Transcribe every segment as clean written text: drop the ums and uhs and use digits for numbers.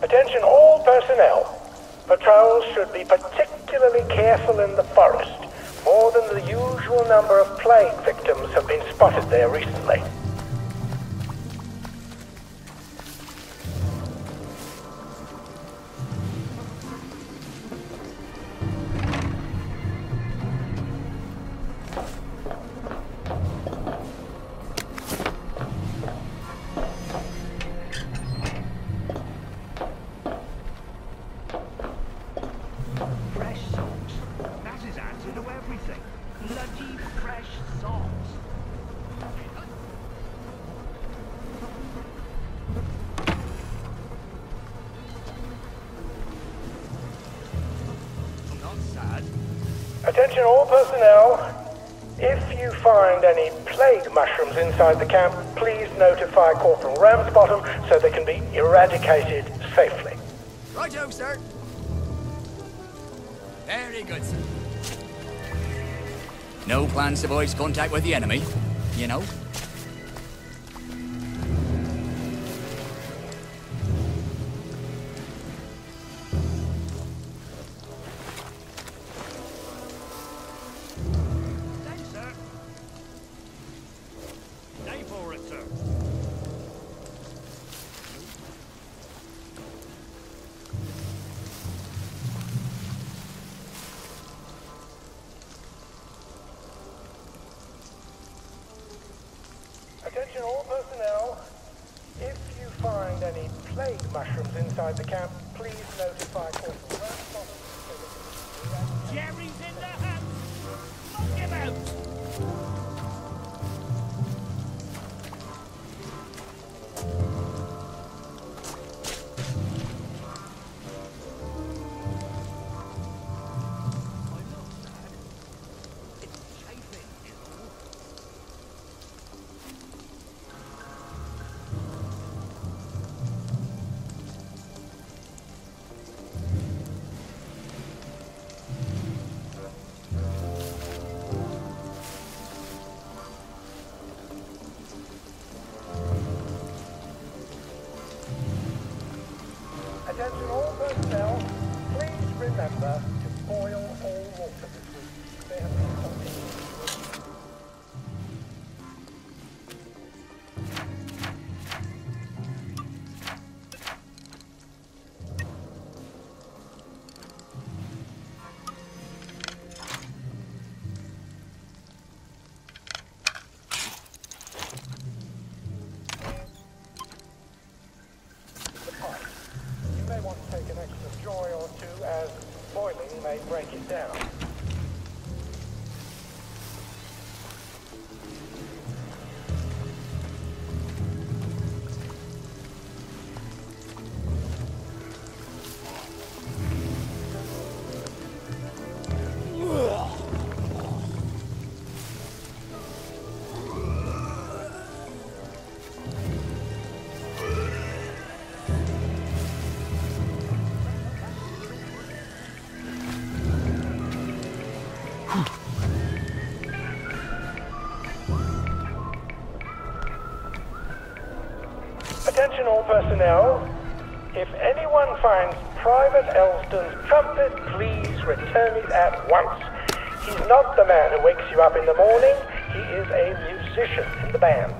Attention all personnel. Patrols should be particularly careful in the forest. More than the usual number of plague victims have been spotted there recently. Attention all personnel. If you find any plague mushrooms inside the camp, please notify Corporal Ramsbottom so they can be eradicated safely. Righto, sir. Very good, sir. No plans to voice contact with the enemy, you know? Attention all personnel. If you find any plague mushrooms inside the camp, please notify Corporal Ramsbottom. Jerry's in the house! Knock him out! Attention all personnel, please remember to boil all water. This was fairly hot. You may want to take an extra joy or two, as boiling may break it down. Attention all personnel. If anyone finds Private Elston's trumpet, please return it at once. He's not the man who wakes you up in the morning. He is a musician in the band.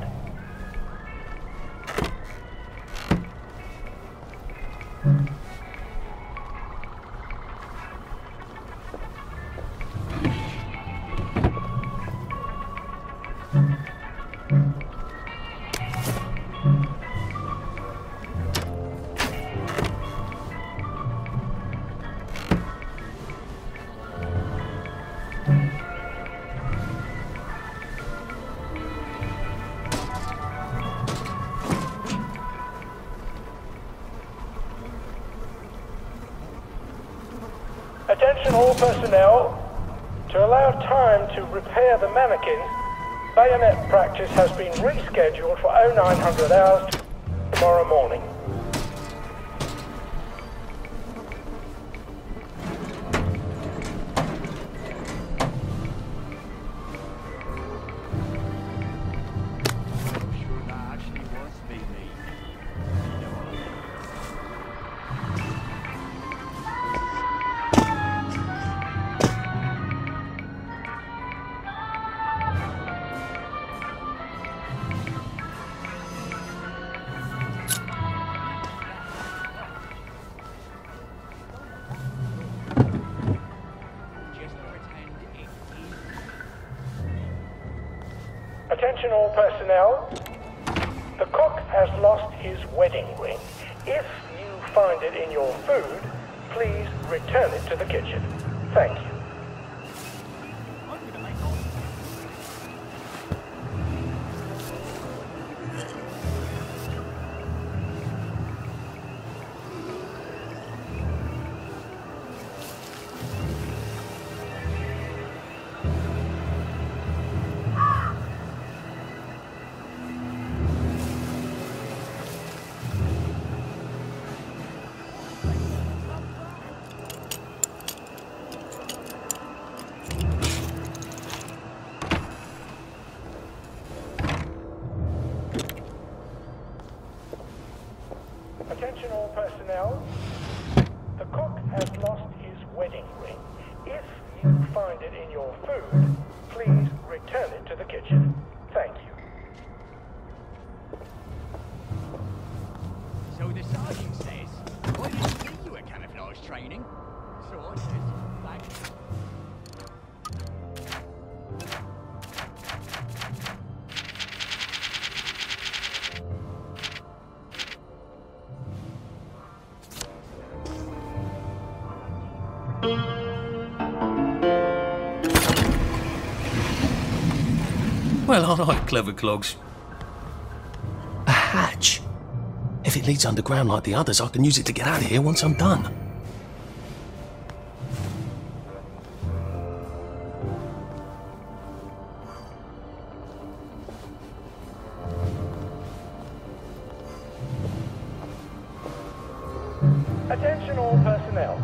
Attention all personnel. To allow time to repair the mannequins, bayonet practice has been rescheduled for 0900 hours tomorrow morning. Attention all personnel. The cook has lost his wedding ring. If you find it in your food, please return it to the kitchen. Thank you. Attention all personnel. The cook has lost his wedding ring. If you find it in your food, please return it to the kitchen. Thank you. So the sergeant says, I didn't see you at camouflage training. So I says, thanks. Well, all right, clever clogs. A hatch. If it leads underground like the others, I can use it to get out of here once I'm done. Attention all personnel.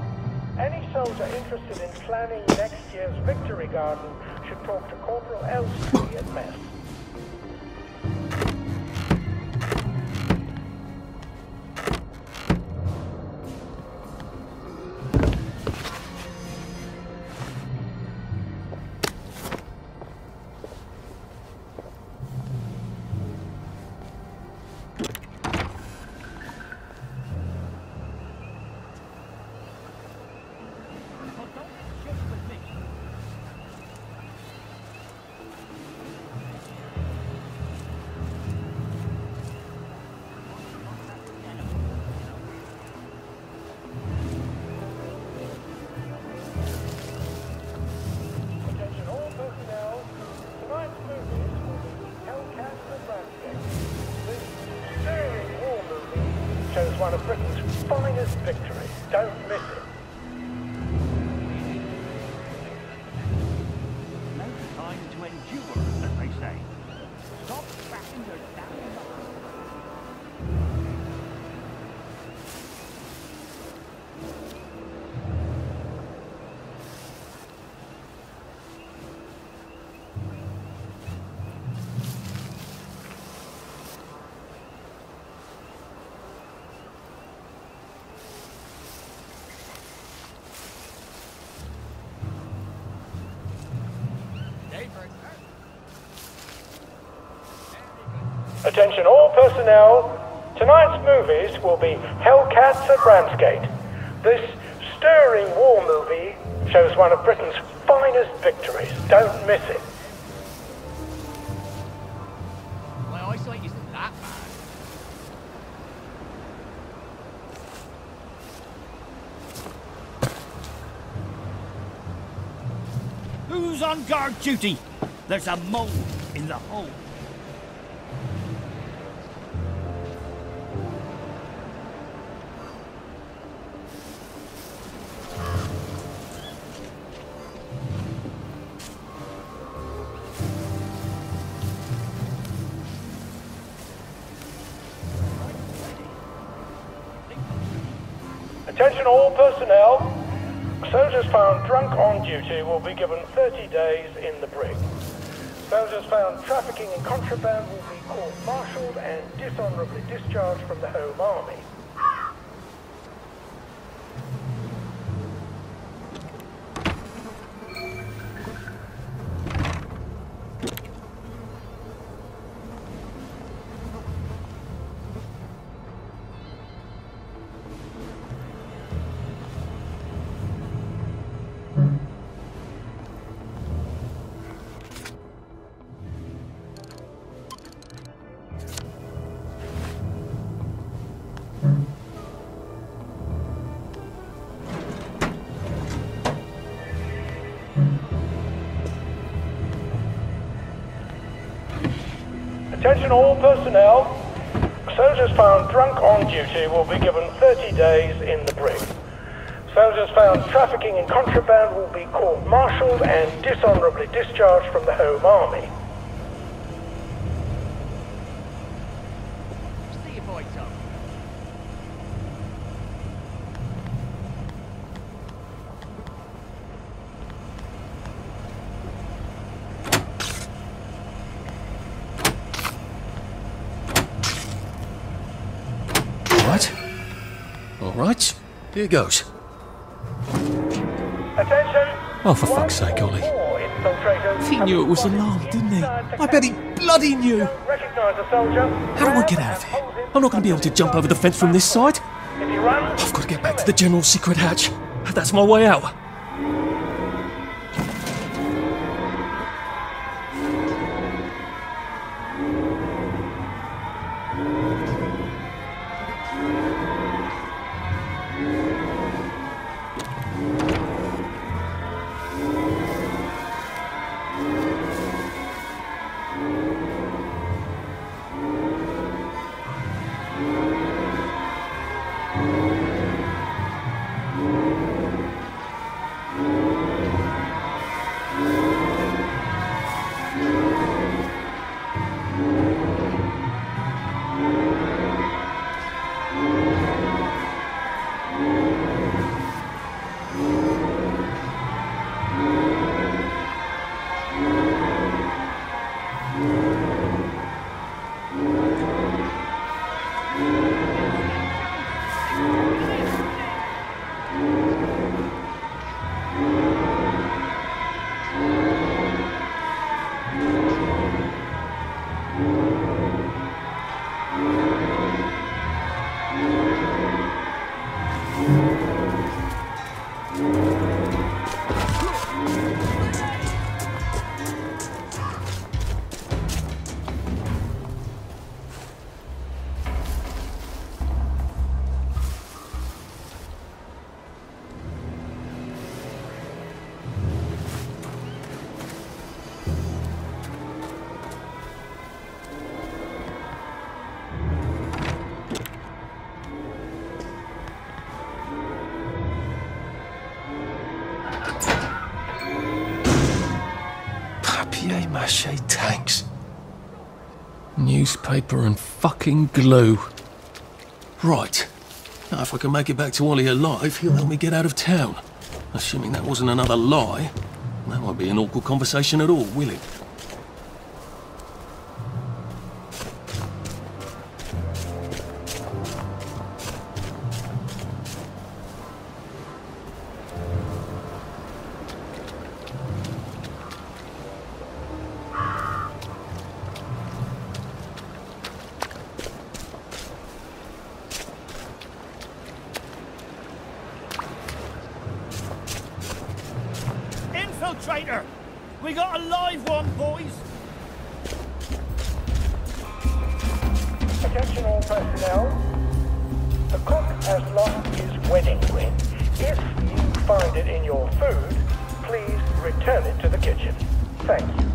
Any soldier interested in planning next year's Victory Garden should talk to Corporal Elstree at mess. shows one of Britain's finest victories. Don't miss it. No time to endure, as they say. Stop backing your damn mouth. Attention all personnel. Tonight's movies will be Hellcats at Ramsgate. This stirring war movie shows one of Britain's finest victories. Don't miss it. My eyesight isn't that bad. Who's on guard duty? There's a mole in the hole. Attention all personnel. Soldiers found drunk on duty will be given 30 days in the brig. Soldiers found trafficking in contraband will be court-martialed and dishonorably discharged from the Home Army. Attention all personnel. Soldiers found drunk on duty will be given 30 days in the brig. Soldiers found trafficking in contraband will be court-martialed and dishonorably discharged from the Home Army. See if I tell. All right, here goes. Attention! Oh, for fuck's sake, Ollie. He knew it was alarmed, didn't he? I bet he bloody knew. Recognize a soldier. How do I get out of here? I'm not going to be able to jump over the fence from this side. If he runs, I've got to get back to the general's secret hatch. That's my way out. Mache tanks. Newspaper and fucking glue. Right. Now, if I can make it back to Ollie alive, he'll help me get out of town. Assuming that wasn't another lie, that won't be an awkward conversation at all, will it? Infiltrator! We got a live one, boys! Attention all personnel. The cook has lost his wedding ring. If you find it in your food, please return it to the kitchen. Thank you.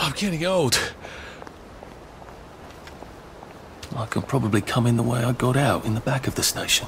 I'm getting old. I can probably come in the way I got out, in the back of the station.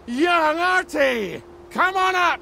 Young Artie! Come on up!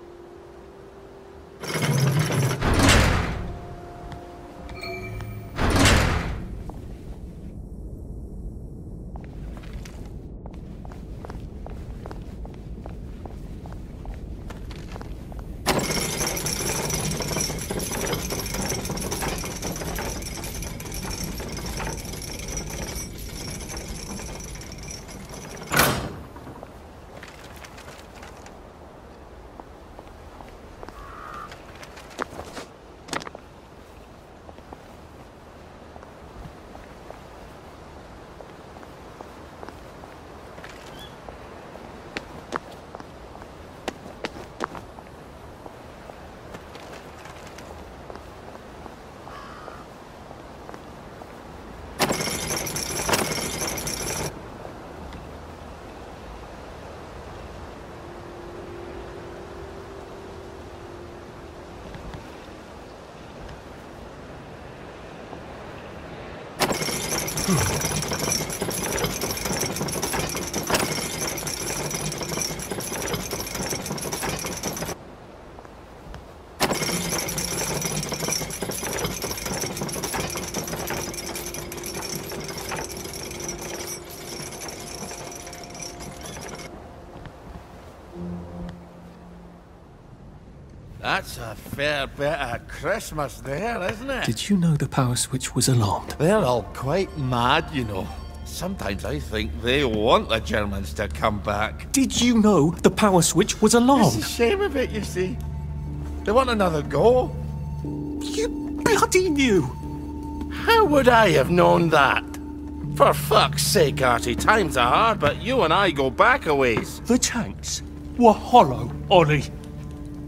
That's a fair bit of Christmas there, isn't it? Did you know the power switch was alarmed? They're all quite mad, you know. Sometimes I think they want the Germans to come back. Did you know the power switch was It's alarmed? a shame of it, you see. They want another go. You bloody knew! How would I have known that? For fuck's sake, Artie, times are hard, but you and I go back a ways. The tanks were hollow, Ollie.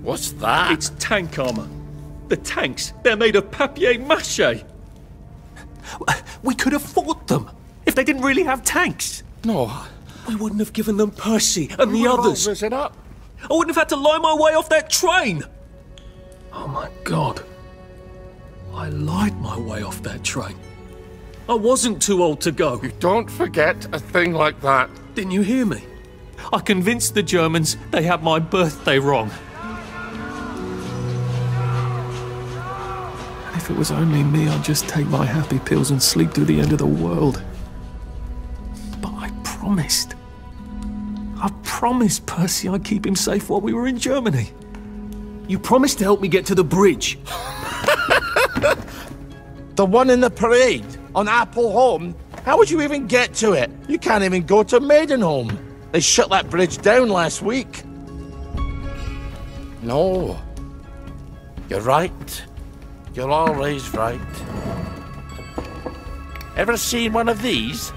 What's that? It's tank armor. The tanks, they're made of papier-mâché. We could have fought them if they didn't really have tanks. No. We wouldn't have given them Percy and the others. Risen up. I wouldn't have had to lie my way off that train. Oh my God. I lied my way off that train. I wasn't too old to go. You don't forget a thing like that. Didn't you hear me? I convinced the Germans they had my birthday wrong. And If it was only me, I'd just take my happy pills and sleep through the end of the world. But I promised, Percy I'd keep him safe while we were in Germany. You promised to help me get to the bridge. The one in the parade on Apple Home? How would you even get to it? You can't even go to Maidenholm. They shut that bridge down last week. No. You're right. You're always right. Ever seen one of these?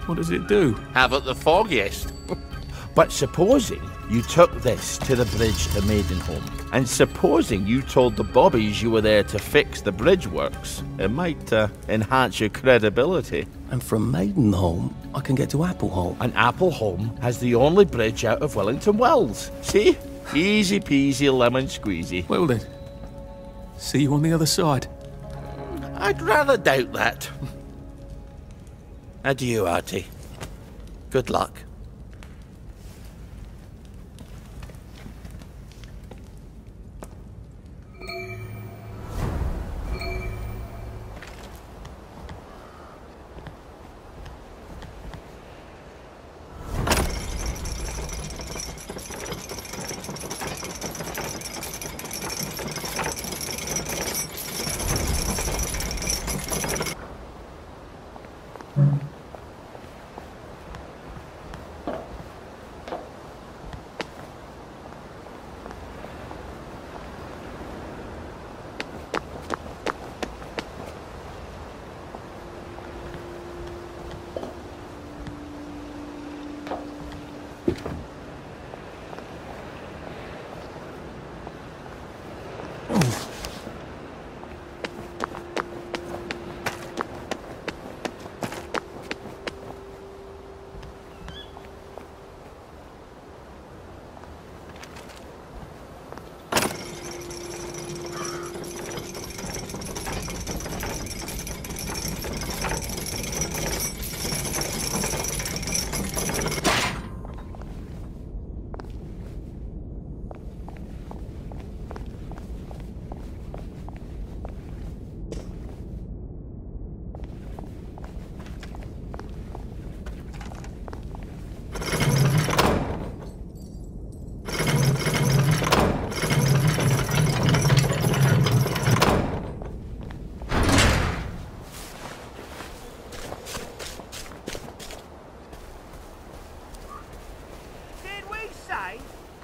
What does it do? Haven't the foggiest. But supposing you took this to the bridge to Maidenholm, and supposing you told the bobbies you were there to fix the bridge works, it might enhance your credibility. And from Maidenholm, I can get to Appleholm. And Appleholm has the only bridge out of Wellington Wells. See? Easy peasy lemon squeezy. Well then, see you on the other side. I'd rather doubt that. Adieu, Artie. Good luck.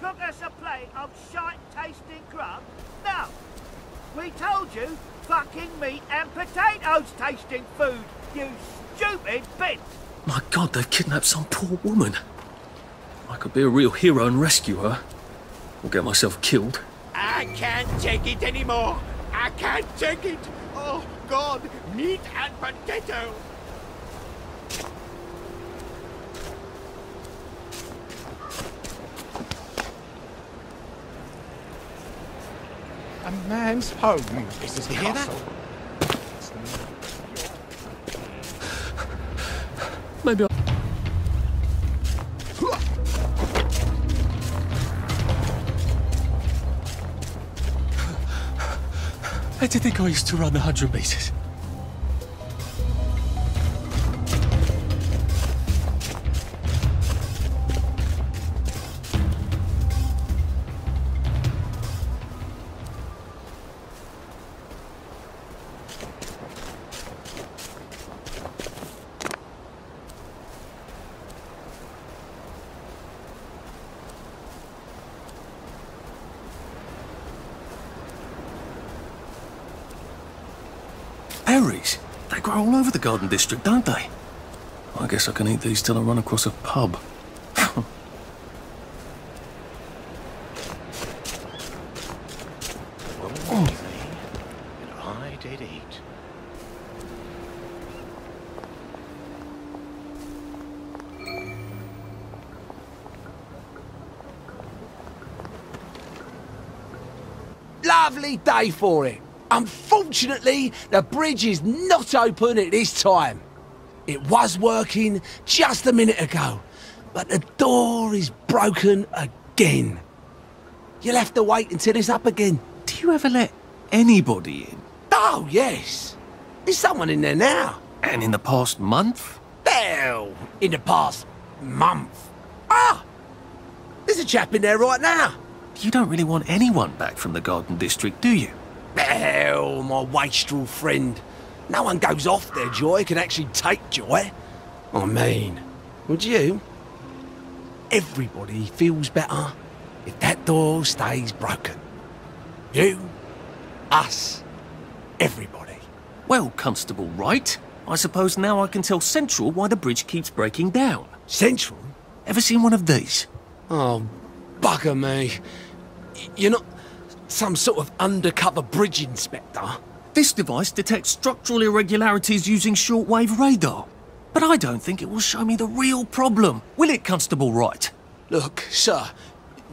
Cook us a plate of shite-tasting grub? No! We told you fucking meat and potatoes tasting food, you stupid bitch! My God, they've kidnapped some poor woman. I could be a real hero and rescue her. Or get myself killed. I can't take it anymore. I can't take it. Oh, God, meat and potato. A man's home. This is the hear that? castle. Maybe I... Where do you think I used to run the 100 meters? Berries? They grow all over the Garden District, don't they? I guess I can eat these till I run across a pub. I did eat. Lovely day for it. Unfortunately, the bridge is not open at this time. It was working just a minute ago, but the door is broken again. You'll have to wait until it's up again. Do you ever let anybody in? Oh, yes. There's someone in there now. And in the past month? Hell, in the past month. Ah! There's a chap in there right now. You don't really want anyone back from the Garden District, do you? Hell, my wastrel friend. No one goes off their joy can actually take joy. I mean, would you? Everybody feels better if that door stays broken. You, us, everybody. Well, Constable Wright, I suppose now I can tell Central why the bridge keeps breaking down. Central? Ever seen one of these? Oh, bugger me. You're not some sort of undercover bridge inspector? This device detects structural irregularities using shortwave radar. But I don't think it will show me the real problem. Will it, Constable Wright? Look, sir,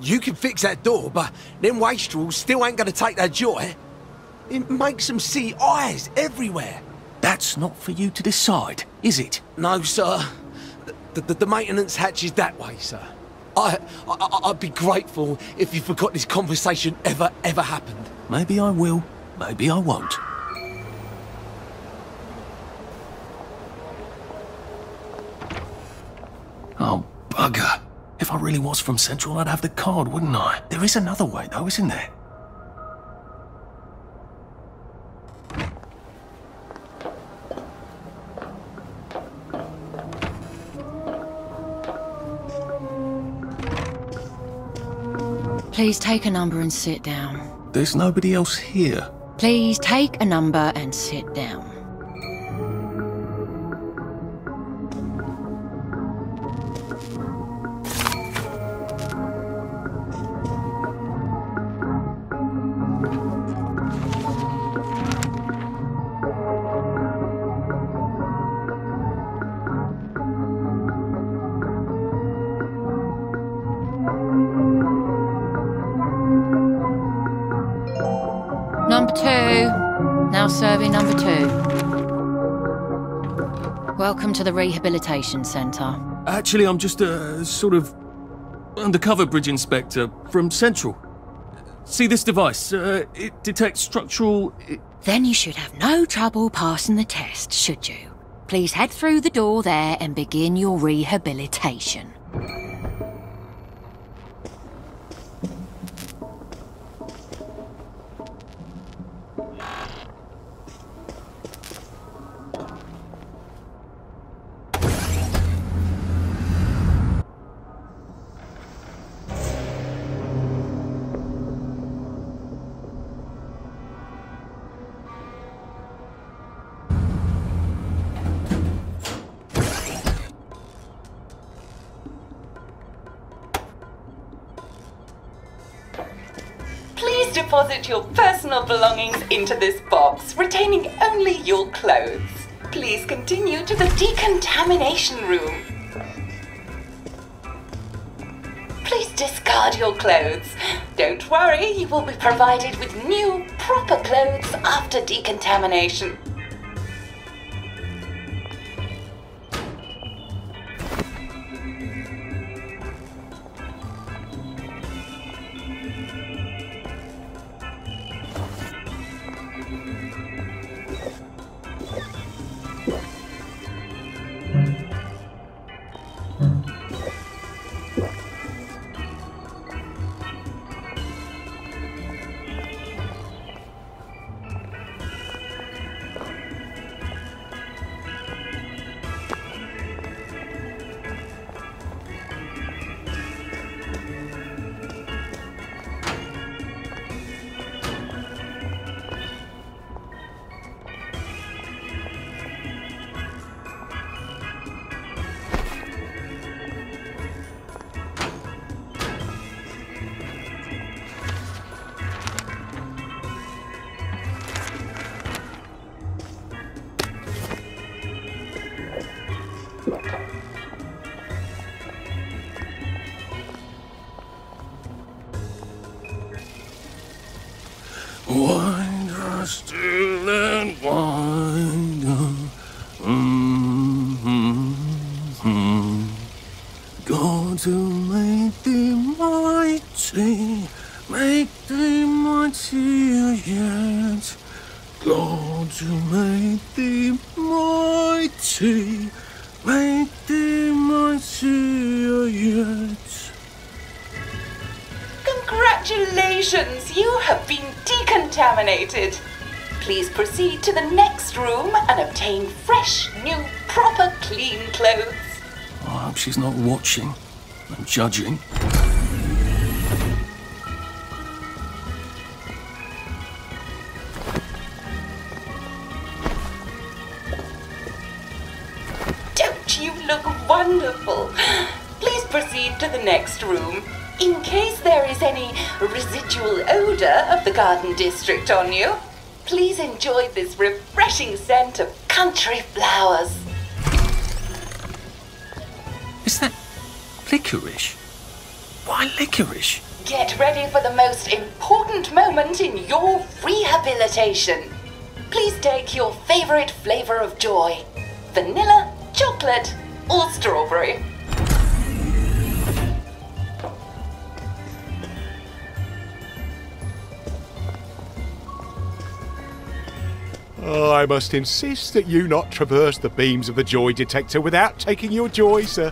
you can fix that door, but them wastrels still ain't gonna take their joy. It makes them see eyes everywhere. That's not for you to decide, is it? No, sir. The maintenance hatch is that way, sir. I'd be grateful if you forgot this conversation ever happened. Maybe I will, maybe I won't. Oh, bugger. If I really was from Central, I'd have the card, wouldn't I? There is another way, though, isn't there? Please take a number and sit down. There's nobody else here. Please take a number and sit down. Number 2. Now serving number 2. Welcome to the Rehabilitation Centre. Actually, I'm just a sort of undercover bridge inspector from Central. See this device? It detects structural... Then you should have no trouble passing the test, should you? Please head through the door there and begin your rehabilitation. Please deposit your personal belongings into this box, retaining only your clothes. Please continue to the decontamination room. Please discard your clothes. Don't worry, you will be provided with new, proper clothes after decontamination. Wind us still and wind God to make thee mighty, make thee mightier yet. God who made the mighty, made the mightier yet. Congratulations, you have been decontaminated. Please proceed to the next room and obtain fresh, new, proper, clean clothes. I hope she's not watching and judging. Don't you look wonderful? Please proceed to the next room. In case there is any residual odor of the garden district on you, please enjoy this refreshing scent of country flowers. Is that licorice? Why licorice? Get ready for the most important moment in your rehabilitation. Please take your favorite flavor of joy. Vanilla, chocolate, or strawberry. I must insist that you not traverse the beams of the joy detector without taking your joy, sir.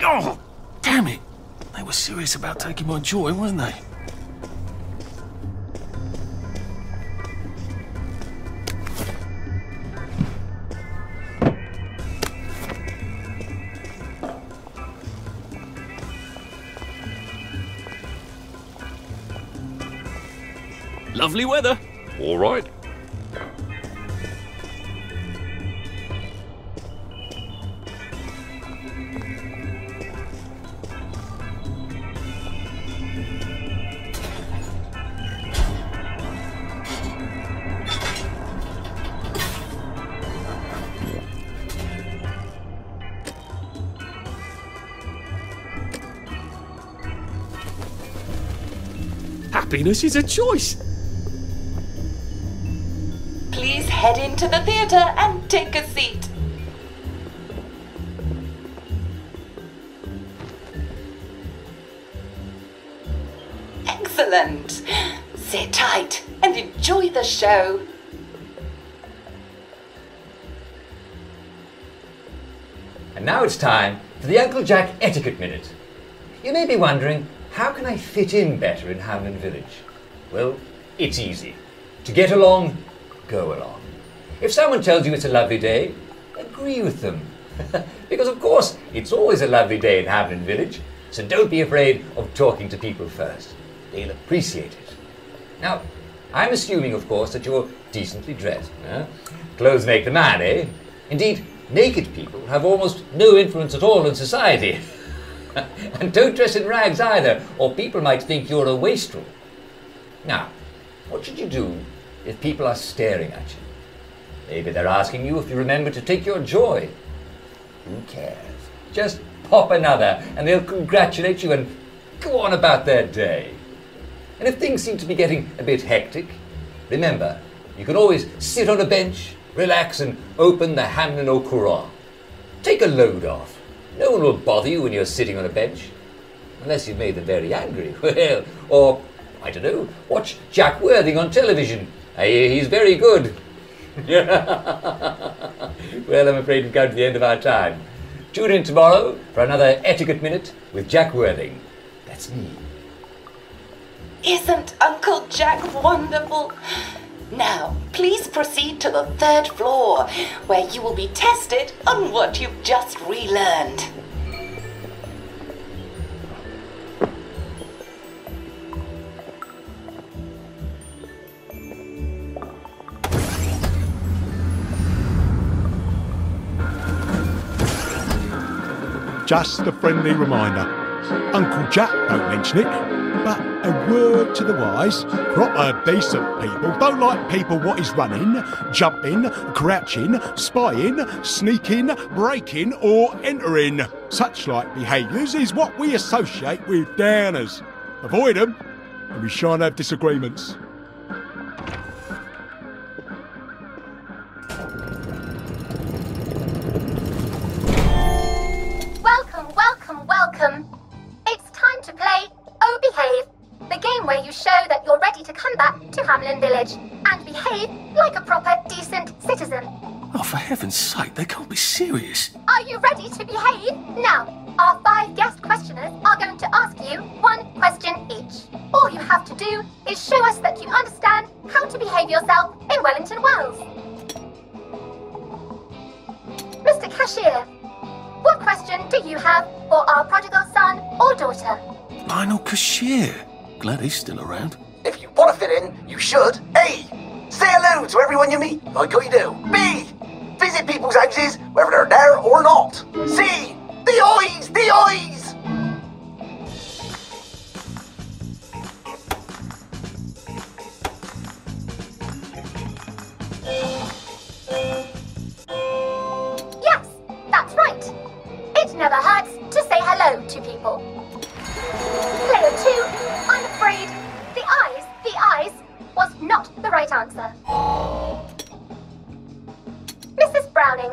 Oh, damn it. They were serious about taking my joy, weren't they? Lovely weather. All right. Happiness is a choice. Please head into the theatre and take a seat. Excellent. Sit tight and enjoy the show. And now it's time for the Uncle Jack Etiquette Minute. You may be wondering, how can I fit in better in Hamlin Village? Well, it's easy. To get along, go along. If someone tells you it's a lovely day, agree with them. Because of course, it's always a lovely day in Hamlin Village, so don't be afraid of talking to people first. They'll appreciate it. Now, I'm assuming, of course, that you're decently dressed. Clothes make the man, eh? Indeed, naked people have almost no influence at all in society. And don't dress in rags either, or people might think you're a wastrel. Now, what should you do if people are staring at you? Maybe they're asking you if you remember to take your joy. Who cares? Just pop another and they'll congratulate you and go on about their day. And if things seem to be getting a bit hectic, remember, you can always sit on a bench, relax and open the Hamlin au Courant. Take a load off. No one will bother you when you're sitting on a bench. Unless you've made them very angry. Well, or, I don't know, watch Jack Worthing on television. I hear he's very good. Well, I'm afraid we've come to the end of our time. Tune in tomorrow for another Etiquette Minute with Jack Worthing. That's me. Isn't Uncle Jack wonderful? Now, please proceed to the 3rd floor, where you will be tested on what you've just relearned. Just a friendly reminder. Uncle Jack don't mention it, but a word to the wise. Proper decent people don't like people what is running, jumping, crouching, spying, sneaking, breaking or entering. Such like behaviours is what we associate with downers. Avoid them and we shan't have disagreements. Welcome, welcome, welcome. It's time to play Oh Hamlin Village and behave like a proper, decent citizen. Oh, for heaven's sake, they can't be serious. Are you ready to behave? Now, our 5 guest questioners are going to ask you 1 question each. All you have to do is show us that you understand how to behave yourself in Wellington Wells. Mr. Cashier, what question do you have for our prodigal son or daughter? Lionel Cashier. Glad he's still around. If you want to fit in, you should. A. Say hello to everyone you meet, like I do. B. Visit people's houses, whether they're there or not. C. The eyes! The eyes! Yes, that's right. It never hurts to say hello to people. Player 2, I'm afraid the eyes was not the right answer. Mrs. Browning,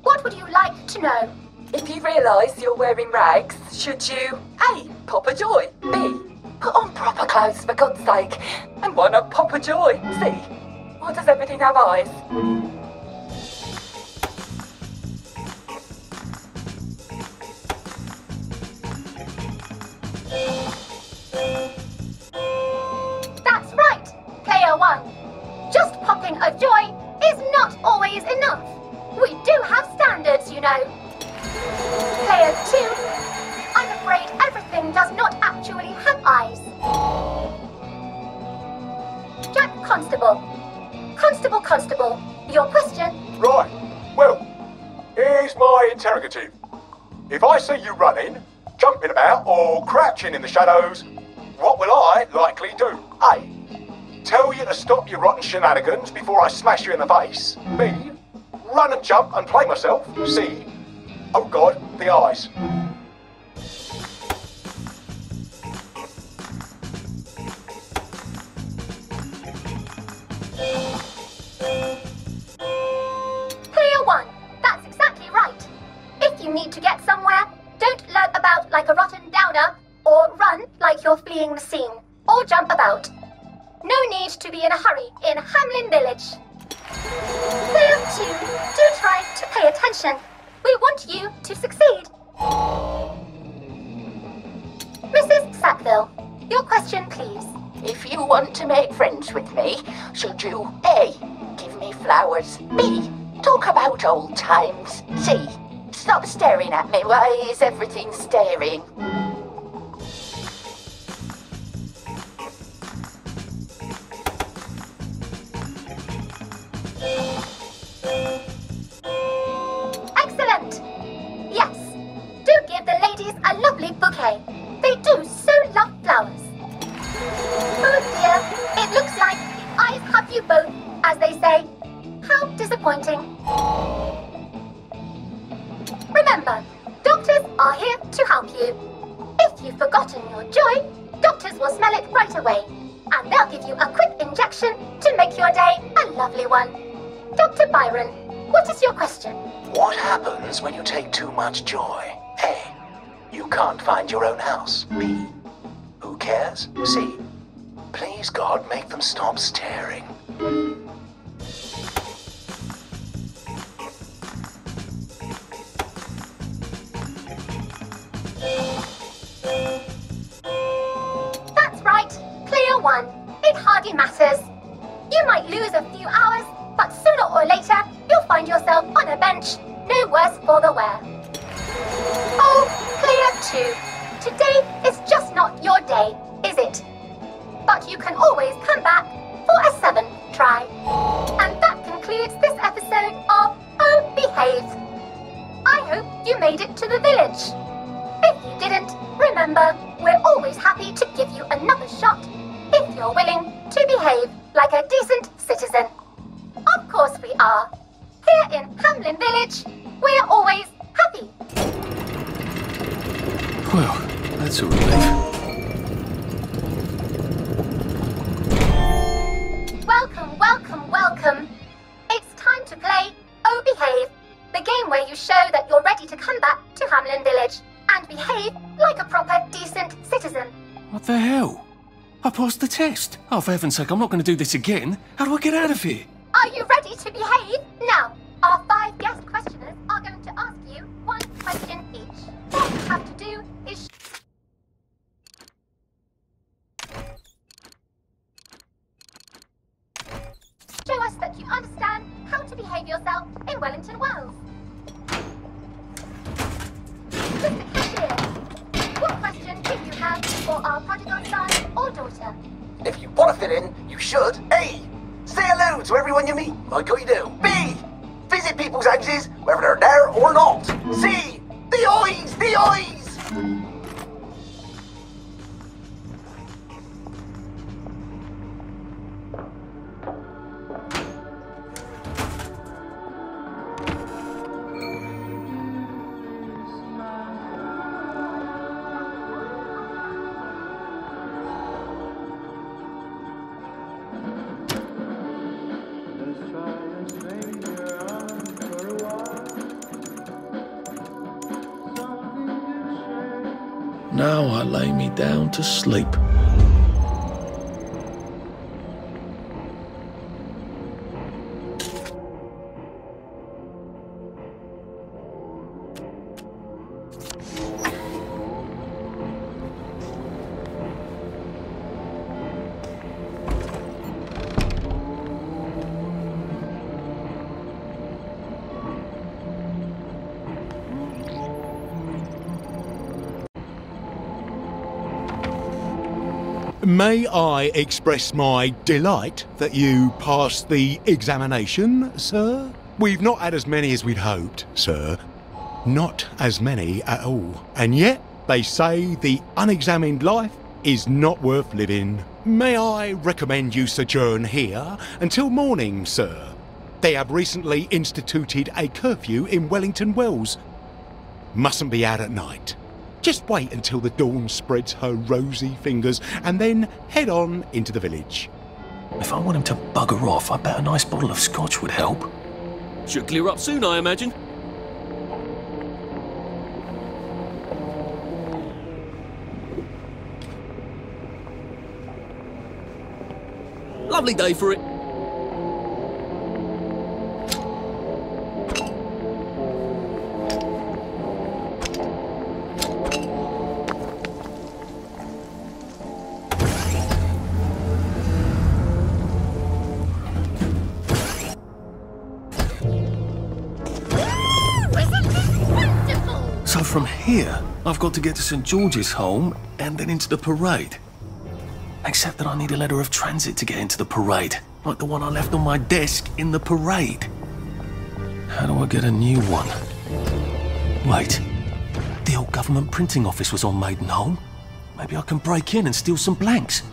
what would you like to know? If you realise you're wearing rags, should you A. Pop a joy, B. Put on proper clothes for God's sake, and why not pop a joy, C. Why does everything have eyes? That's right, Player 1. Just popping a joy is not always enough. We do have standards, you know. Player 2, I'm afraid everything does not actually have eyes. Jack Constable. Constable, your question? Right. Well, here's my interrogative. If I see you running, jumping about, or crouching in the shadows, what will I likely do? A. Tell you to stop your rotten shenanigans before I smash you in the face. B. Run and jump and play myself. C. Oh God, the eyes. Player 1, that's exactly right. If you need to get somewhere, don't lurk about like a rotten downer, or run like you're fleeing the scene, or jump about. No need to be in a hurry in Hamlin Village. Player 2, do try to pay attention. We want you to succeed. Mrs. Sackville, your question, please. If you want to make friends with me, should you A. Give me flowers, B. Talk about old times, C. Stop staring at me, why is everything staring? Excellent! Yes, do give the ladies a lovely bouquet. They do so love flowers. Oh dear, it looks like the eyes have you both, as they say. How disappointing. Remember, doctors are here to help you. If you've forgotten your joy, doctors will smell it right away, and they'll give you a quick injection to make your day a lovely one. Dr. Byron, what is your question? What happens when you take too much joy? A. You can't find your own house. B. Who cares? C. Please God, make them stop staring. That's right, Player 1. It hardly matters. You might lose a few hours, but sooner or later, you'll find yourself on a bench, no worse for the wear. Oh, Player 2, today is just not your day, is it? But you can always come back for a 7th try. And that concludes this episode of Oh Behave. I hope you made it to the village. If you didn't, remember, we're always happy to give you another shot if you're willing to behave like a decent citizen. Of course we are. Here in Hamlin Village, we're always happy. Well, that's a relief. Welcome. It's time to play Oh Behave, the game where you show that you're ready to come back to Hamlin Village and behave like a proper, decent citizen. What the hell? I passed the test. Oh, for heaven's sake, I'm not going to do this again. How do I get out of here? Are you ready to behave? Now, our 5 guest questioners are going to ask you 1 question each. All you have to do is show us that you understand how to behave yourself in Wellington Wells. Mr. Cashier, what question do you have for our prodigal son or daughter? If you want to fit in, you should. A. Say hello to everyone you meet, like how you do. B. Visit people's houses, whether they're there or not. C. The eyes! The eyes! Now I lay me down to sleep. May I express my delight that you passed the examination, sir? We've not had as many as we'd hoped, sir. Not as many at all. And yet, they say the unexamined life is not worth living. May I recommend you sojourn here until morning, sir? They have recently instituted a curfew in Wellington Wells. Mustn't be out at night. Just wait until the dawn spreads her rosy fingers and then head on into the village. If I want him to bugger off, I bet a nice bottle of scotch would help. Should clear up soon, I imagine. Lovely day for it. So from here, I've got to get to St. George's home and then into the parade. Except that I need a letter of transit to get into the parade, like the one I left on my desk in the parade. How do I get a new one? Wait, the old government printing office was on Maidenholm. Maybe I can break in and steal some blanks.